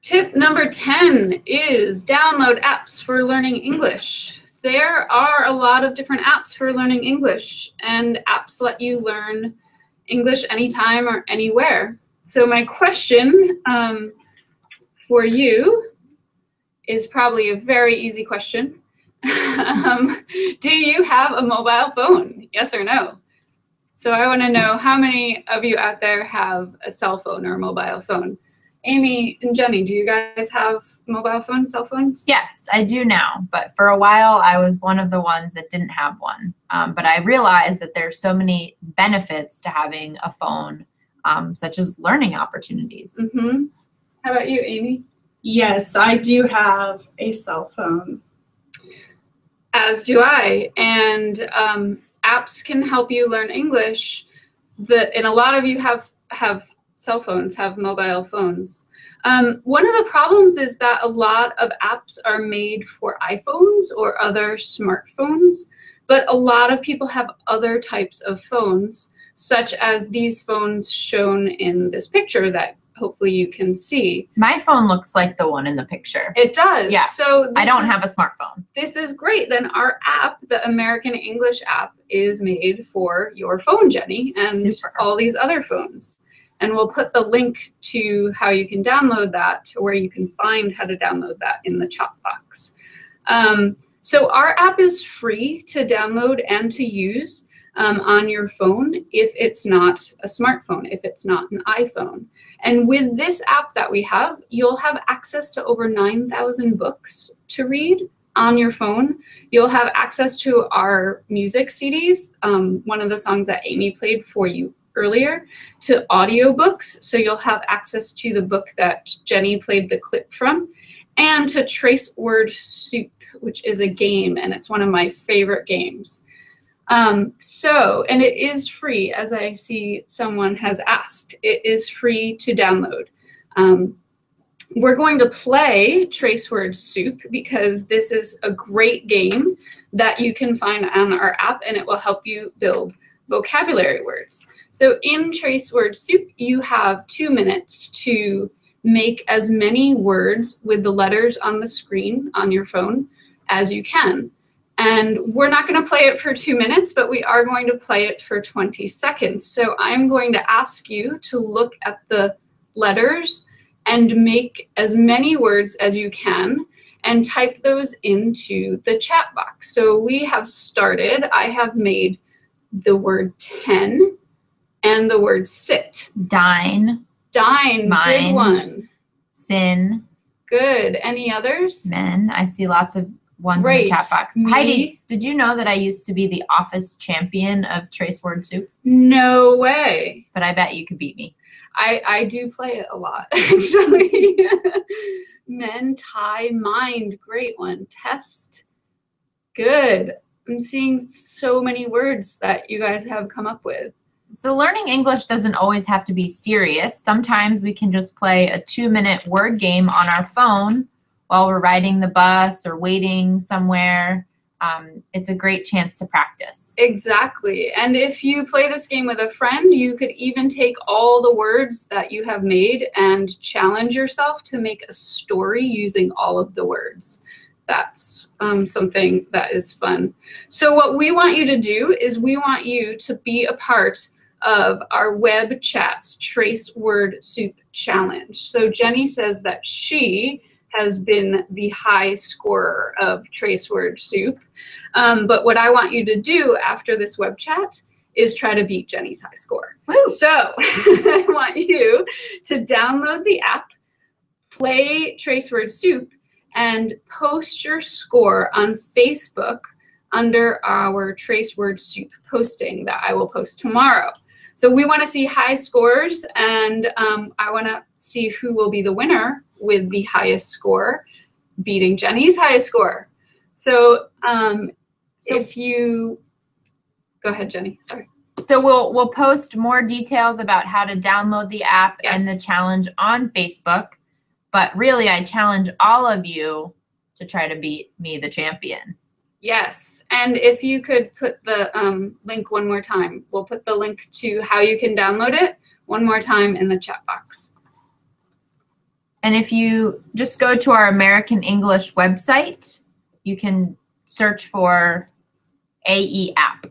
Tip number 10 is download apps for learning English. There are a lot of different apps for learning English, and apps let you learn English anytime or anywhere. So my question for you is probably a very easy question. Do you have a mobile phone? Yes or no? So I want to know how many of you out there have a cell phone or a mobile phone. Amy and Jenny, do you guys have mobile phones, cell phones? Yes, I do now, but for a while I was one of the ones that didn't have one. But I realized that there's so many benefits to having a phone, such as learning opportunities. Mm-hmm. How about you, Amy? Yes, I do have a cell phone. As do I, and apps can help you learn English. And a lot of you have cell phones, have mobile phones. One of the problems is that a lot of apps are made for iPhones or other smartphones, but a lot of people have other types of phones, such as these phones shown in this picture that hopefully you can see. My phone looks like the one in the picture. It does. Yeah. So I don't have a smartphone. This is great. Then our app, the American English app, is made for your phone, Jenny, and all these other phones. And we'll put the link to how you can download that, or where you can find how to download that, in the chat box. So our app is free to download and to use on your phone if it's not a smartphone, if it's not an iPhone. And with this app that we have, you'll have access to over 9,000 books to read on your phone. You'll have access to our music CDs, one of the songs that Amy played for you earlier, to audiobooks. So you'll have access to the book that Jenny played the clip from, and to Trace Word Soup, which is a game, and it's one of my favorite games. And it is free, as I see someone has asked. It is free to download. We're going to play Trace Word Soup because this is a great game that you can find on our app, and it will help you build vocabulary words. So in Trace Word Soup, you have 2 minutes to make as many words with the letters on the screen on your phone as you can. And we're not going to play it for 2 minutes, but we are going to play it for 20 seconds. So I'm going to ask you to look at the letters and make as many words as you can and type those into the chat box. So we have started. I have made the word 10 and the word sit. Dine. Dine, Mind. good one. Sin. Good. Any others? Men. I see lots of ones in the chat box. Me. Heidi, did you know that I used to be the office champion of Trace Word Soup? No way. But I bet you could beat me. I do play it a lot, actually. Men, tie, mind, great one. Test, good. I'm seeing so many words that you guys have come up with. So learning English doesn't always have to be serious. Sometimes we can just play a 2-minute word game on our phone while we're riding the bus or waiting somewhere. It's a great chance to practice. Exactly. And if you play this game with a friend, you could even take all the words that you have made and challenge yourself to make a story using all of the words. That's something that is fun. So what we want you to do is we want you to be a part of our web chats Trace Word Soup challenge. So Jenny says that she has been the high scorer of Trace Word Soup. But what I want you to do after this web chat is try to beat Jenny's high score. Woo. So I want you to download the app, play Trace Word Soup, and post your score on Facebook under our Trace Word Soup posting that I will post tomorrow. So we want to see high scores, and I want to see who will be the winner with the highest score, beating Jenny's highest score. So if you, go ahead, Jenny, sorry. So we'll post more details about how to download the app and the challenge on Facebook. But really, I challenge all of you to try to beat me, the champion. Yes, and if you could put the link one more time. We'll put the link to how you can download it one more time in the chat box. And And if you just go to our American English website, you can search for AE app.